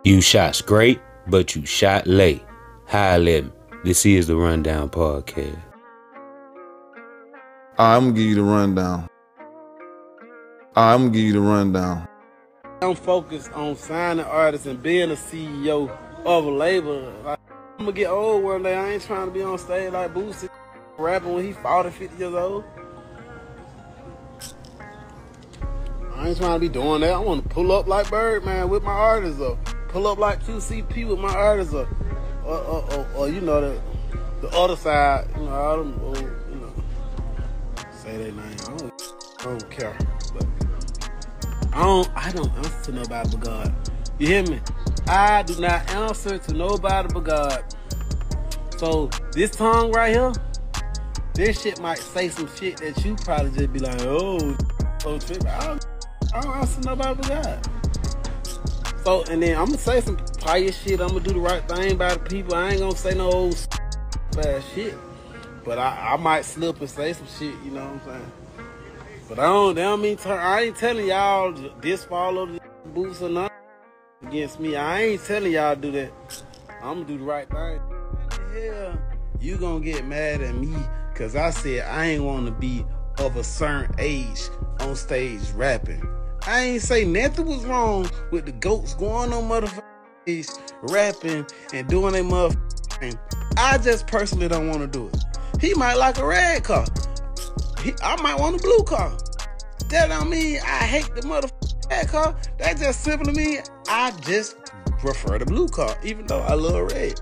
You shot straight, but you shot late. Hi, let me. This is the Rundown Podcast. I'm gonna give you the rundown. I'm focused on signing artists and being a CEO of a label. Like, I'm gonna get old one day. I ain't trying to be on stage like Boosie rapping when he 40, 50 years old. I ain't trying to be doing that. I want to pull up like Birdman with my artists, or pull up like QCP with my artists, or you know, the other side, you know, all them old, you know, say their name. I don't care. But I don't answer to nobody but God. You hear me? I do not answer to nobody but God. So this tongue right here, this shit might say some shit that you probably just be like, oh, so trippy. I don't answer to nobody but God. So, and then I'm gonna say some pious shit. I'm gonna do the right thing by the people. I ain't gonna say no old bad shit. But I might slip and say some shit, you know what I'm saying? But that don't mean I ain't telling y'all this follow the boots or nothing against me. I ain't telling y'all do that. I'm gonna do the right thing. Hell, you gonna get mad at me because I said I ain't wanna be of a certain age on stage rapping. I ain't say nothing was wrong with the goats going on motherfucking rapping and doing their motherfucking. I just personally don't want to do it. He might like a red car. I might want a blue car. That don't mean I hate the motherfucking red car. That just simply means I just prefer the blue car, even though I love red.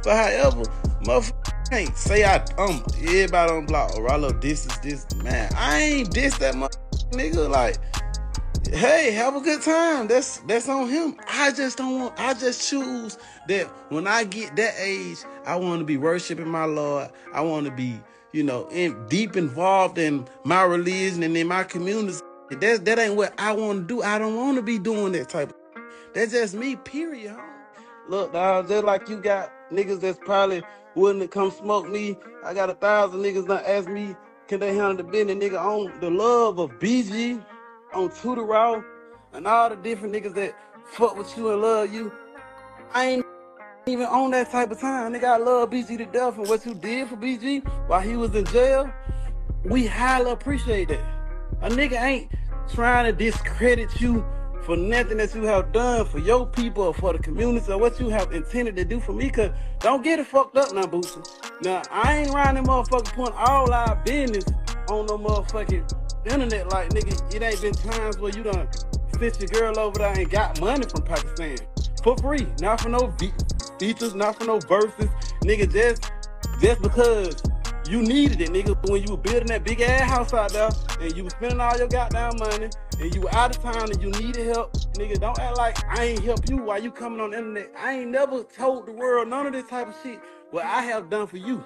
But however, motherfucker can't say everybody on block or Ralo this is this man. I ain't diss that motherfucking nigga like. Hey, have a good time. That's on him. I just choose that when I get that age, I want to be worshiping my Lord. I want to be, you know, deep involved in my religion and in my community. That ain't what I want to do. I don't want to be doing that type of thing. That's just me, period. Look, dog, just like you got niggas that's probably wouldn't come smoke me. I got 1,000 niggas that ask me, can they handle the business, nigga, on the love of BG. On Jucario and all the different niggas that fuck with you and love you. I ain't even on that type of time. Nigga, I love BG to death, and what you did for BG while he was in jail, we highly appreciate that. A nigga ain't trying to discredit you for nothing that you have done for your people or for the community or what you have intended to do for me, cause don't get it fucked up now, Boosie. Now, I ain't around them motherfuckers putting all our business on no motherfucking internet. Like, nigga, it ain't been times where you done sent your girl over there and got money from Pakistan for free, not for no features, not for no verses, nigga, just because you needed it, nigga. When you were building that big ass house out there and you were spending all your goddamn money and you were out of town and you needed help, nigga, don't act like I ain't help you while you coming on the internet. I ain't never told the world none of this type of shit what I have done for you.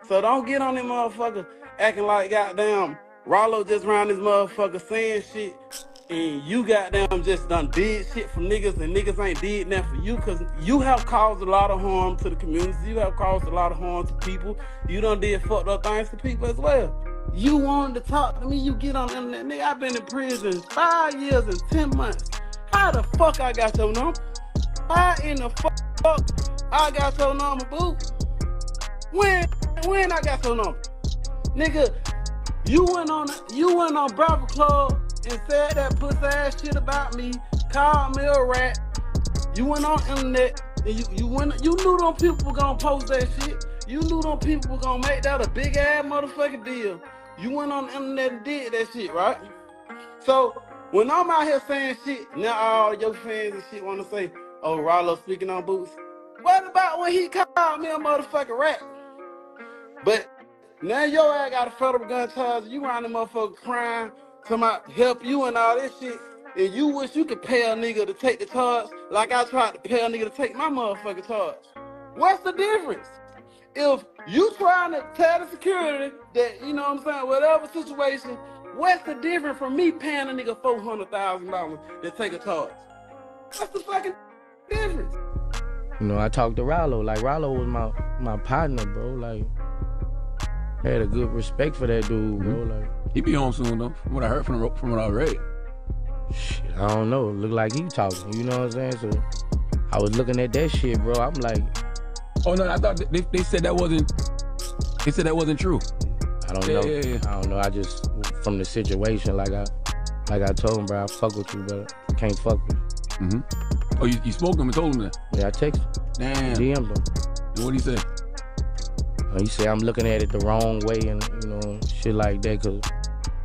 So don't get on them motherfucker acting like goddamn Ralo just around this motherfucker saying shit and you goddamn just done did shit for niggas and niggas ain't did nothing for you, cause you have caused a lot of harm to the community. You have caused a lot of harm to people. You done did fucked up things to people as well. You wanted to talk to me, you get on the internet. Nigga, I've been in prison 5 years and 10 months. How the fuck I got your number? How in the fuck I got your number, boo? When I got your number? Nigga, you went on Bravo Club and said that pussy ass shit about me, called me a rat. You went on internet and you knew them people were gonna post that shit. You knew them people were gonna make that a big ass motherfucking deal. You went on the internet and did that shit, right? So when I'm out here saying shit, now all your fans and shit wanna say, oh, Ralo speaking on Boots. What about when he called me a motherfucking rat? But now your ass got a federal gun charge, you around the motherfucker crying, talking about help you and all this shit, and you wish you could pay a nigga to take the charge like I tried to pay a nigga to take my motherfucking charge. What's the difference? If you trying to tell the security that, you know what I'm saying, whatever situation, what's the difference from me paying a nigga $400,000 to take a charge? What's the fucking difference? You know, I talked to Ralo. Like, Ralo was my partner, bro. Like, I had a good respect for that dude, bro. Like, he be on soon though. From what I heard from what I read. Shit, I don't know. Look like he talking. You know what I'm saying? So I was looking at that shit, bro. I'm like, oh no, I thought they said that wasn't. They said that wasn't true. I don't know. Yeah. I don't know. I just from the situation, like I told him, bro, I fuck with you, but I can't fuck with you. Mm-hmm. Oh, you spoke to him and told him that? Yeah, I texted him. Damn. DM'd him. What'd he say? He said I'm looking at it the wrong way and, you know, shit like that, cause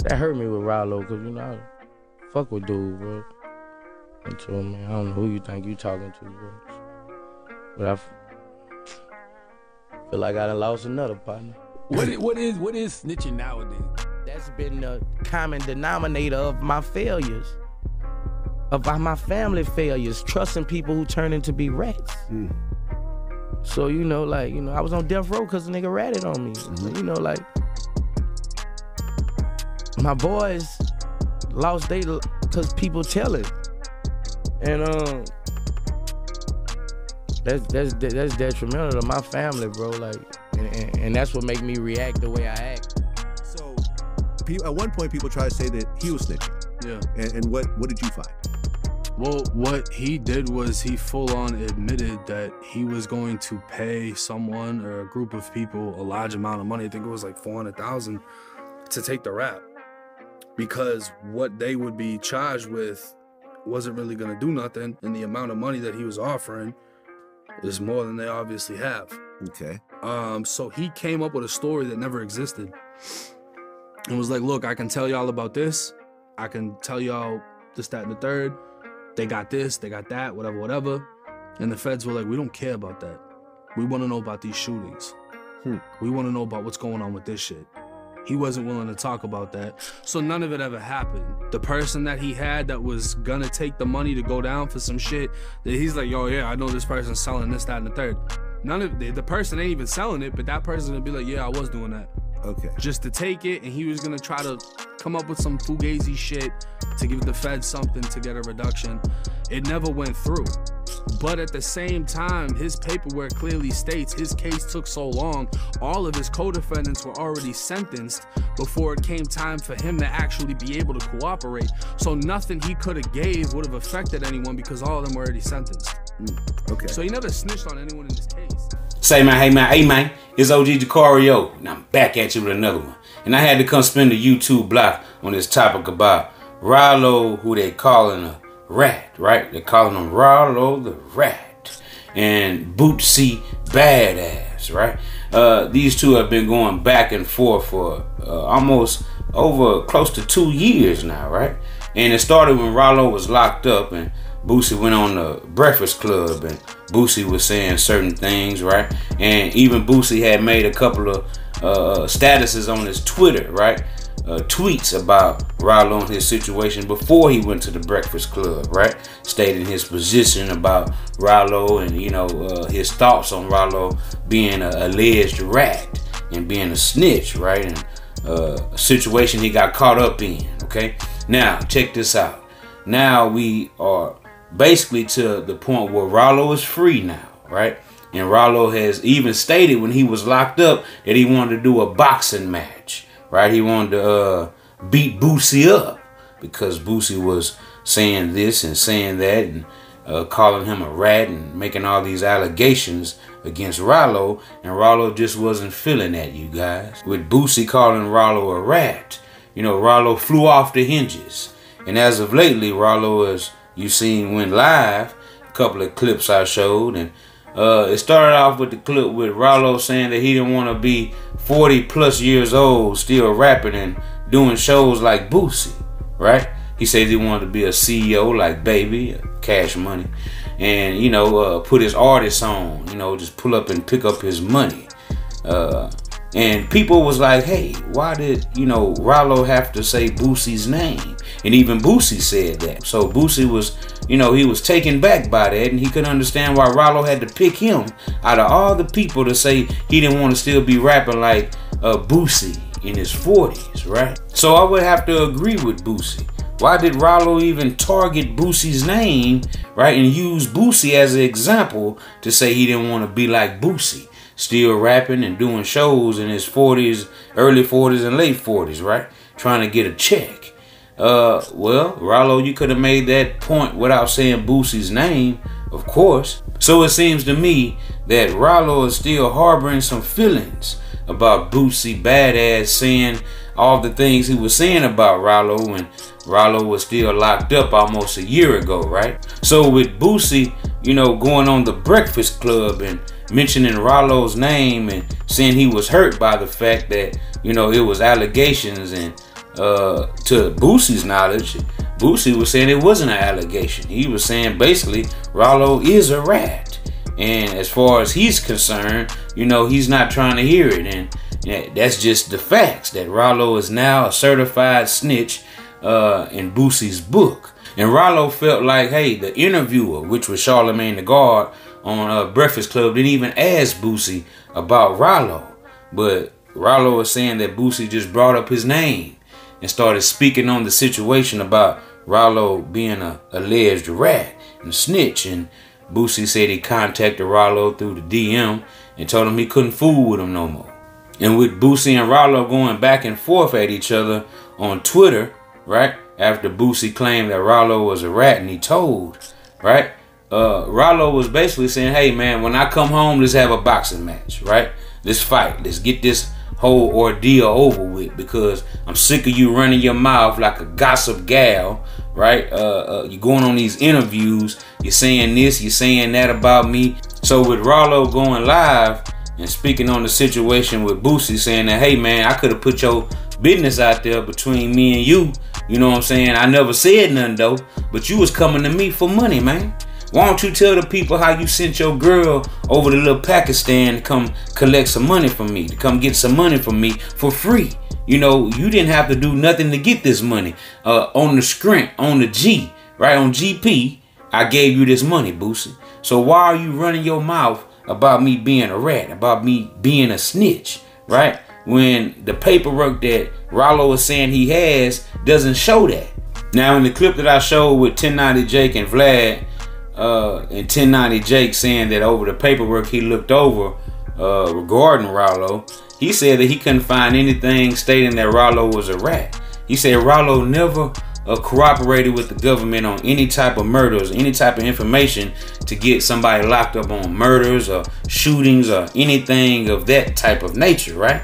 that hurt me with Ralo, cause, you know, I fuck with dude, bro. I told him, man, I don't know who you think you talking to, bro. But I feel like I done lost another partner. What is snitching nowadays? That's been the common denominator of my failures. Of my family failures, trusting people who turn into be rats. Mm. So, you know, like, you know, I was on death row because a nigga ratted on me. Mm-hmm. You know, like, my boys lost they because people tell it. And that's detrimental to my family, bro. Like, and that's what make me react the way I act. So, at one point, people try to say that he was snitching. Yeah. And what did you find? Well, what he did was he full-on admitted that he was going to pay someone or a group of people a large amount of money. I think it was like $400,000 to take the rap, because what they would be charged with wasn't really going to do nothing, and the amount of money that he was offering is more than they obviously have. Okay. So he came up with a story that never existed and was like, look, I can tell y'all about this. I can tell y'all this, that, and the third. They got this, they got that, whatever. And the feds were like, we don't care about that. We want to know about these shootings. We want to know about what's going on with this shit. He wasn't willing to talk about that. So none of it ever happened. The person that he had that was gonna take the money to go down for some shit, that he's like, yo, yeah, I know this person's selling this, that, and the third. None of the person ain't even selling it, but that person would be like, yeah, I was doing that. Okay. Just to take it, and he was gonna try to come up with some fugazi shit to give the feds something to get a reduction. It never went through. But at the same time, his paperwork clearly states his case took so long, all of his co-defendants were already sentenced before it came time for him to actually be able to cooperate. So nothing he could have gave would have affected anyone because all of them were already sentenced. Okay. So he never snitched on anyone in this case. Say man, hey man, it's OG Jucario, and I'm back at you with another one. And I had to come spend the YouTube block on this topic about Ralo, who they calling a rat, right? They're calling him Ralo the rat, and Boosie badass, right? These two have been going back and forth for almost over close to 2 years now, right? And it started when Ralo was locked up and Boosie went on the Breakfast Club, and Boosie was saying certain things, right? And even Boosie had made a couple of statuses on his Twitter, right? Tweets about Ralo and his situation before he went to the Breakfast Club, right? Stating his position about Ralo and, you know, his thoughts on Ralo being an alleged rat and being a snitch, right? And a situation he got caught up in, okay? Now, check this out. Now we are basically to the point where Ralo is free now, right? And Ralo has even stated when he was locked up that he wanted to do a boxing match, right? He wanted to beat Boosie up because Boosie was saying this and saying that and calling him a rat and making all these allegations against Ralo, and Ralo just wasn't feeling that, you guys. With Boosie calling Ralo a rat, you know, Ralo flew off the hinges. And as of lately, Ralo, as you seen, went live. A couple of clips I showed, and it started off with the clip with Ralo saying that he didn't want to be 40 plus years old still rapping and doing shows like Boosie, right? He said he wanted to be a CEO like Baby, Cash Money, and, you know, put his artists on, you know, just pull up and pick up his money. And people was like, hey, why did, you know, Ralo have to say Boosie's name? And even Boosie said that. So Boosie was, you know, he was taken back by that, and he couldn't understand why Ralo had to pick him out of all the people to say he didn't want to still be rapping like Boosie in his 40s, right? So I would have to agree with Boosie. Why did Ralo even target Boosie's name, right, and use Boosie as an example to say he didn't want to be like Boosie? Still rapping and doing shows in his 40s, early 40s and late 40s, right? Trying to get a check. Well, Ralo, you could have made that point without saying Boosie's name, of course. So it seems to me that Ralo is still harboring some feelings about Boosie Badass saying all the things he was saying about Ralo when Ralo was still locked up almost a year ago, right? So with Boosie, you know, going on the Breakfast Club and mentioning Ralo's name and saying he was hurt by the fact that, you know, it was allegations, and to Boosie's knowledge, Boosie was saying it wasn't an allegation. He was saying basically Ralo is a rat. And as far as he's concerned, you know, he's not trying to hear it. And that's just the facts, that Ralo is now a certified snitch in Boosie's book. And Ralo felt like, hey, the interviewer, which was Charlamagne the God on Breakfast Club, didn't even ask Boosie about Ralo. But Ralo was saying that Boosie just brought up his name and started speaking on the situation about Ralo being a alleged rat and snitch. And Boosie said he contacted Ralo through the DM and told him he couldn't fool with him no more. And with Boosie and Ralo going back and forth at each other on Twitter, right, after Boosie claimed that Ralo was a rat and he told, right, Ralo was basically saying, hey man, when I come home, let's have a boxing match, right? Let's fight. Let's get this whole ordeal over with, because I'm sick of you running your mouth like a gossip gal, right? You're going on these interviews, you're saying this, you're saying that about me. So with Ralo going live and speaking on the situation with Boosie, saying that, hey man, I could have put your business out there between me and you know what I'm saying? I never said nothing though, but you was coming to me for money, man. Why don't you tell the people how you sent your girl over to little Pakistan to come collect some money from me, to come get some money from me for free? You know, you didn't have to do nothing to get this money. On the screen, on the G, right, on GP, I gave you this money, Boosie. So why are you running your mouth about me being a rat, about me being a snitch, right? When the paperwork that Ralo is saying he has doesn't show that. Now in the clip that I showed with 1090 Jake and Vlad, and 1090 Jake saying that over the paperwork he looked over regarding Ralo, he said that he couldn't find anything stating that Ralo was a rat. He said Ralo never cooperated with the government on any type of murders, any type of information to get somebody locked up on murders or shootings or anything of that type of nature, right?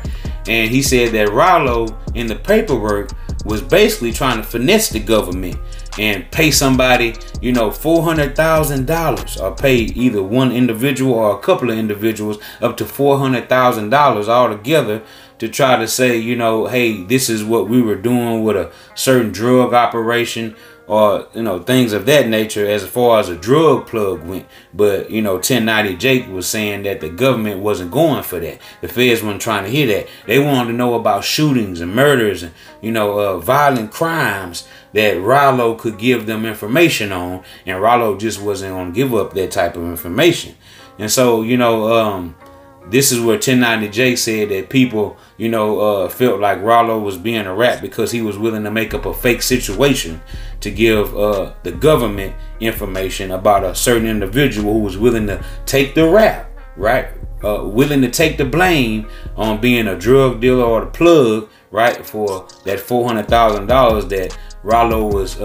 And he said that Ralo in the paperwork was basically trying to finesse the government and pay somebody, you know, $400,000, or pay either one individual or a couple of individuals up to $400,000 altogether to try to say, you know, hey, this is what we were doing with a certain drug operation, or, you know, things of that nature as far as a drug plug went. But, you know, 1090 Jake was saying that the government wasn't going for that. The feds weren't trying to hear that. They wanted to know about shootings and murders and, you know, violent crimes that Ralo could give them information on, and Ralo just wasn't going to give up that type of information. And so, you know, this is where 1090 Jake said that people, you know, felt like Ralo was being a rat because he was willing to make up a fake situation to give the government information about a certain individual who was willing to take the rap, right? Willing to take the blame on being a drug dealer or the plug, right, for that $400,000 that Ralo was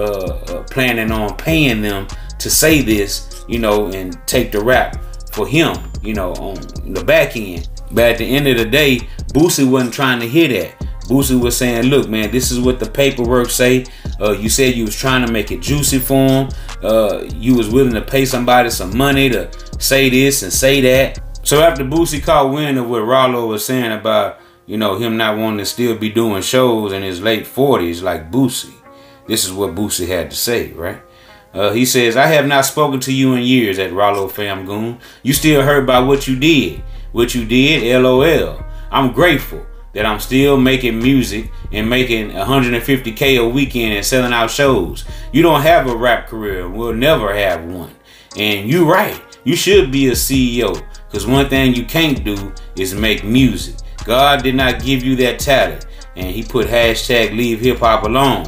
planning on paying them to say this, you know, and take the rap for him, you know, on the back end. But at the end of the day, Boosie wasn't trying to hear that. Boosie was saying, look, man, this is what the paperwork say. You said you was trying to make it juicy for him. You was willing to pay somebody some money to say this and say that. So after Boosie caught wind of what Ralo was saying about, you know, him not wanting to still be doing shows in his late 40s like Boosie, this is what Boosie had to say, right? He says, I have not spoken to you in years at Ralo Famgoon. You still hurt by what you did. What you did, LOL. I'm grateful that I'm still making music and making 150K a weekend and selling out shows. You don't have a rap career. We'll never have one. And you right. You should be a CEO. Because one thing you can't do is make music. God did not give you that talent. And he put hashtag leave hip hop alone.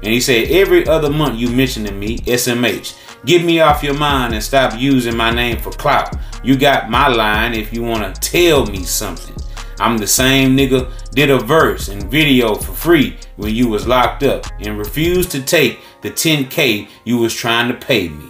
And he said, every other month you mentioning me, SMH. Get me off your mind and stop using my name for clout. You got my line if you want to tell me something. I'm the same nigga did a verse and video for free when you was locked up and refused to take the 10K you was trying to pay me.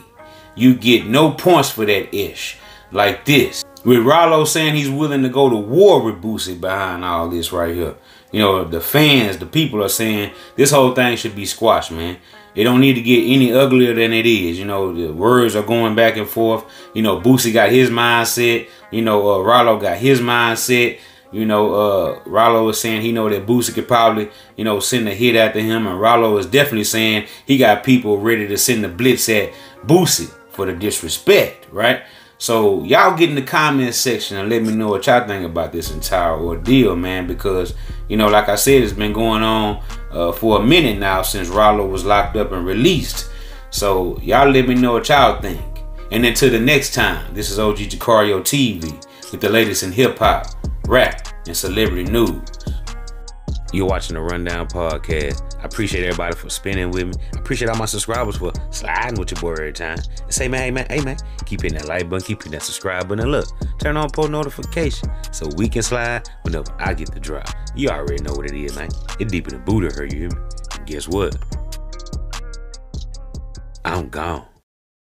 you get no points for that ish. Like this. With Ralo saying he's willing to go to war with Boosie behind all this right here. You know, the fans, the people are saying this whole thing should be squashed, man. It don't need to get any uglier than it is. You know, the words are going back and forth. You know, Boosie got his mindset. You know, Ralo got his mindset. You know, Ralo is saying he know that Boosie could probably, you know, send a hit after him. And Ralo is definitely saying he got people ready to send the blitz at Boosie for the disrespect, right? So y'all get in the comment section and let me know what y'all think about this entire ordeal, man. Because, you know, like I said, it's been going on for a minute now since Ralo was locked up and released. So y'all let me know what y'all think. And until the next time, this is OG Jucario TV with the latest in hip hop, rap, and celebrity news. You're watching the Rundown Podcast. I appreciate everybody for spinning with me. I appreciate all my subscribers for sliding with your boy every time. And say, man, hey man, keep hitting that like button, keep hitting that subscribe button, and look, turn on post notification so we can slide whenever I get the drop. You already know what it is, man. It's deeper than Buddha, her, you hear me? And guess what? I'm gone.